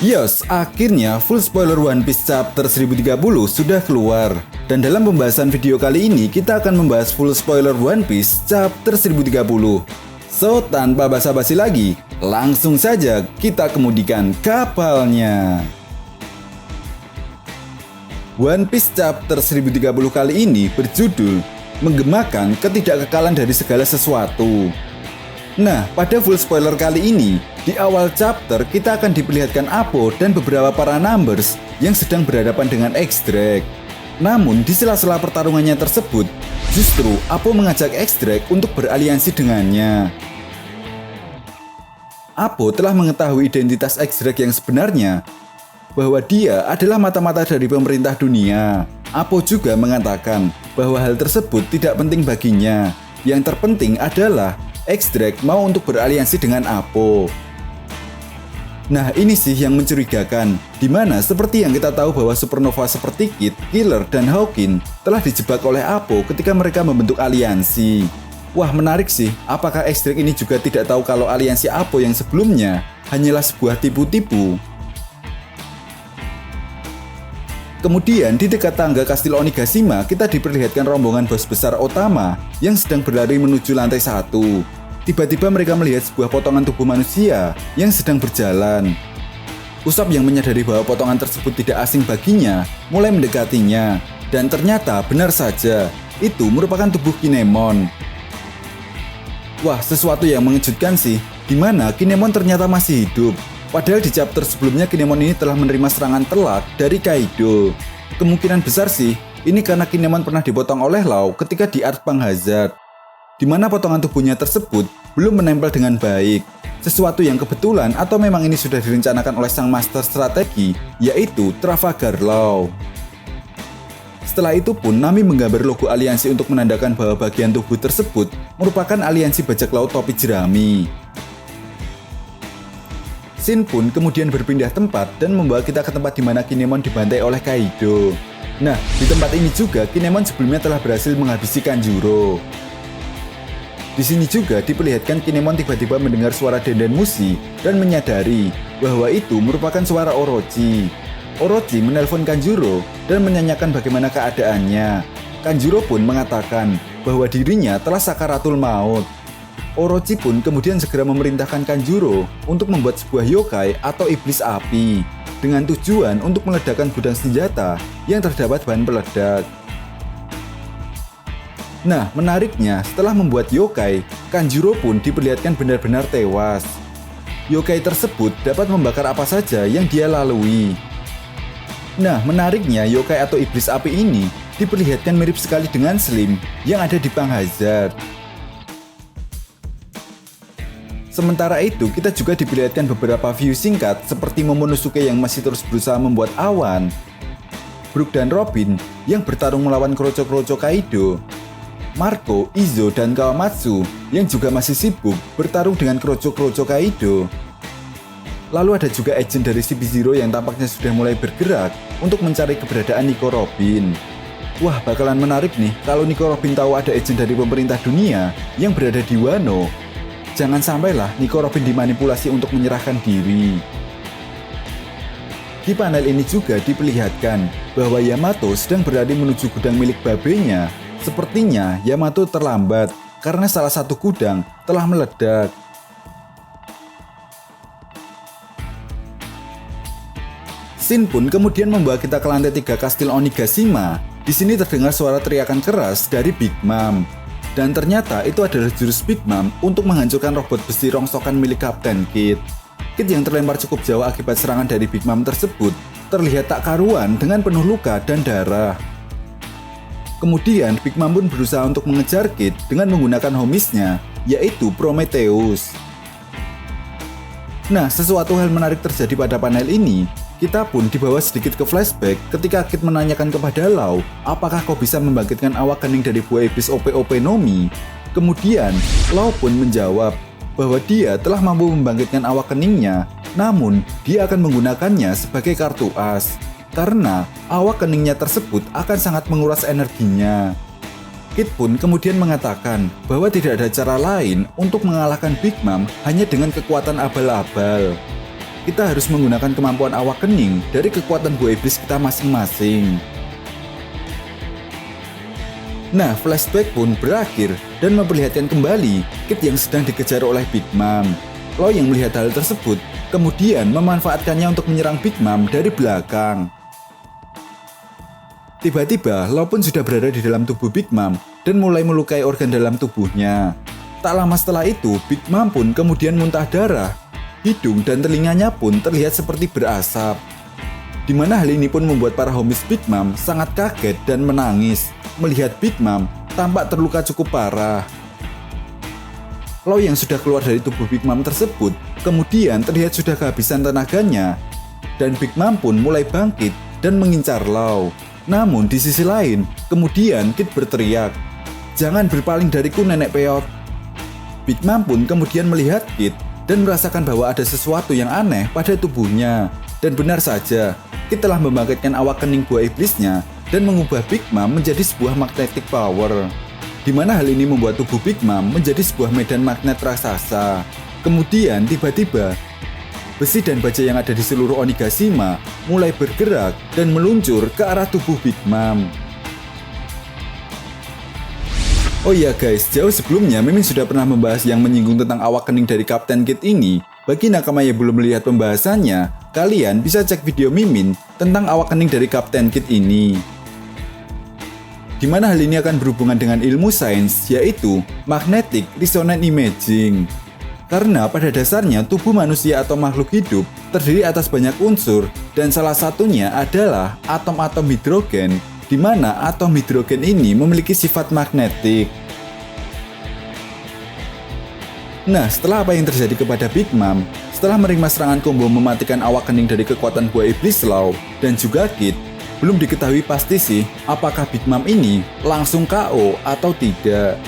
Yos, akhirnya full spoiler One Piece chapter 1030 sudah keluar. Dan dalam pembahasan video kali ini, kita akan membahas full spoiler One Piece chapter 1030. So, tanpa basa-basi lagi, langsung saja kita kemudikan kapalnya. One Piece chapter 1030 kali ini berjudul Menggemakan Ketidakkekalan dari Segala Sesuatu. Nah, pada full spoiler kali ini, di awal chapter kita akan diperlihatkan Apo dan beberapa para numbers yang sedang berhadapan dengan X-Drake. Namun, di sela-sela pertarungannya tersebut, justru Apo mengajak X-Drake untuk beraliansi dengannya. Apo telah mengetahui identitas X-Drake yang sebenarnya, bahwa dia adalah mata-mata dari pemerintah dunia. Apo juga mengatakan bahwa hal tersebut tidak penting baginya. Yang terpenting adalah X-Drake mau untuk beraliansi dengan Apo. Nah, ini sih yang mencurigakan, dimana seperti yang kita tahu bahwa supernova seperti Kid, Killer, dan Hawking telah dijebak oleh Apo ketika mereka membentuk aliansi. Wah, menarik sih, apakah X-Drake ini juga tidak tahu kalau aliansi Apo yang sebelumnya hanyalah sebuah tipu-tipu? Kemudian di dekat tangga Kastil Onigashima, kita diperlihatkan rombongan bos besar Otama yang sedang berlari menuju lantai 1. Tiba-tiba mereka melihat sebuah potongan tubuh manusia yang sedang berjalan. Usopp yang menyadari bahwa potongan tersebut tidak asing baginya, mulai mendekatinya. Dan ternyata benar saja, itu merupakan tubuh Kinemon. Wah, sesuatu yang mengejutkan sih, di mana Kinemon ternyata masih hidup. Padahal di chapter sebelumnya Kinemon ini telah menerima serangan telak dari Kaido. Kemungkinan besar sih, ini karena Kinemon pernah dipotong oleh Law ketika di Earth Punk Hazard, di mana potongan tubuhnya tersebut belum menempel dengan baik. Sesuatu yang kebetulan atau memang ini sudah direncanakan oleh sang master strategi, yaitu Trafalgar Law. Setelah itu pun Nami menggambar logo aliansi untuk menandakan bahwa bagian tubuh tersebut merupakan aliansi bajak laut topi jerami. Shin pun kemudian berpindah tempat dan membawa kita ke tempat di mana Kinemon dibantai oleh Kaido. Nah, di tempat ini juga Kinemon sebelumnya telah berhasil menghabisi Kanjuro. Di sini juga diperlihatkan Kinemon tiba-tiba mendengar suara Denden Mushi dan menyadari bahwa itu merupakan suara Orochi. Orochi menelpon Kanjuro dan menanyakan bagaimana keadaannya. Kanjuro pun mengatakan bahwa dirinya telah sakaratul maut. Orochi pun kemudian segera memerintahkan Kanjuro untuk membuat sebuah yokai atau iblis api dengan tujuan untuk meledakkan gudang senjata yang terdapat bahan peledak. Nah, menariknya setelah membuat yokai, Kanjuro pun diperlihatkan benar-benar tewas. Yokai tersebut dapat membakar apa saja yang dia lalui. Nah, menariknya yokai atau iblis api ini diperlihatkan mirip sekali dengan Slim yang ada di Punk Hazard. Sementara itu, kita juga diperlihatkan beberapa view singkat seperti Momonosuke yang masih terus berusaha membuat awan, Brook dan Robin yang bertarung melawan Kroco-Kroco Kaido, Marco, Izo, dan Kawamatsu yang juga masih sibuk bertarung dengan Kroco-Kroco Kaido. Lalu ada juga agent dari CP0 yang tampaknya sudah mulai bergerak untuk mencari keberadaan Nico Robin. Wah, bakalan menarik nih kalau Nico Robin tahu ada agent dari pemerintah dunia yang berada di Wano. Jangan sampailah Nico Robin dimanipulasi untuk menyerahkan diri. Di panel ini juga diperlihatkan bahwa Yamato sedang berlari menuju gudang milik babenya. Sepertinya Yamato terlambat karena salah satu gudang telah meledak. Shin pun kemudian membawa kita ke lantai 3 Kastil Onigashima. Di sini terdengar suara teriakan keras dari Big Mom. Dan ternyata itu adalah jurus Big Mom untuk menghancurkan robot besi rongsokan milik Kapten Kid. Kid yang terlempar cukup jauh akibat serangan dari Big Mom tersebut terlihat tak karuan dengan penuh luka dan darah. Kemudian Big Mom pun berusaha untuk mengejar Kid dengan menggunakan homisnya, yaitu Prometheus. Nah, sesuatu hal menarik terjadi pada panel ini. Kita pun dibawa sedikit ke flashback ketika Kid menanyakan kepada Law, apakah kau bisa membangkitkan awak kening dari buah iblis OP-OP Nomi? Kemudian, Law pun menjawab bahwa dia telah mampu membangkitkan awak keningnya, namun dia akan menggunakannya sebagai kartu as, karena awak keningnya tersebut akan sangat menguras energinya. Kid pun kemudian mengatakan bahwa tidak ada cara lain untuk mengalahkan Big Mom hanya dengan kekuatan abal-abal. kita harus menggunakan kemampuan awakening dari kekuatan buah iblis kita masing-masing. Nah, flashback pun berakhir dan memperlihatkan kembali Kid yang sedang dikejar oleh Big Mom. Law yang melihat hal tersebut, kemudian memanfaatkannya untuk menyerang Big Mom dari belakang. Tiba-tiba, Law pun sudah berada di dalam tubuh Big Mom dan mulai melukai organ dalam tubuhnya. Tak lama setelah itu, Big Mom pun kemudian muntah darah. Hidung dan telinganya pun terlihat seperti berasap. Di mana hal ini pun membuat para homies Big Mom sangat kaget dan menangis melihat Big Mom tampak terluka cukup parah. Law yang sudah keluar dari tubuh Big Mom tersebut kemudian terlihat sudah kehabisan tenaganya dan Big Mom pun mulai bangkit dan mengincar Law. Namun di sisi lain, kemudian Kid berteriak, "Jangan berpaling dariku nenek peot." Big Mom pun kemudian melihat Kid dan merasakan bahwa ada sesuatu yang aneh pada tubuhnya. Dan benar saja, Kid telah membangkitkan awakening buah iblisnya dan mengubah Big Mom menjadi sebuah magnetic power. Di mana hal ini membuat tubuh Big Mom menjadi sebuah medan magnet raksasa. Kemudian tiba-tiba, besi dan baja yang ada di seluruh Onigashima mulai bergerak dan meluncur ke arah tubuh Big Mom. Oh iya guys, jauh sebelumnya Mimin sudah pernah membahas yang menyinggung tentang awakening dari Captain Kid ini. Bagi nakama yang belum melihat pembahasannya, kalian bisa cek video Mimin tentang awakening dari Captain Kid ini. Di mana hal ini akan berhubungan dengan ilmu sains, yaitu Magnetic Resonance Imaging. Karena pada dasarnya tubuh manusia atau makhluk hidup terdiri atas banyak unsur dan salah satunya adalah atom-atom hidrogen, di mana atom hidrogen ini memiliki sifat magnetik. Nah, setelah apa yang terjadi kepada Big Mom, setelah menerima serangan combo mematikan awakening dari kekuatan buah iblis Law dan juga Kid, belum diketahui pasti sih apakah Big Mom ini langsung KO atau tidak.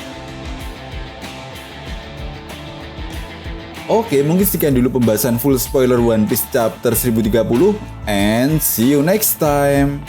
Oke, mungkin sekian dulu pembahasan full spoiler One Piece chapter 1030 and see you next time.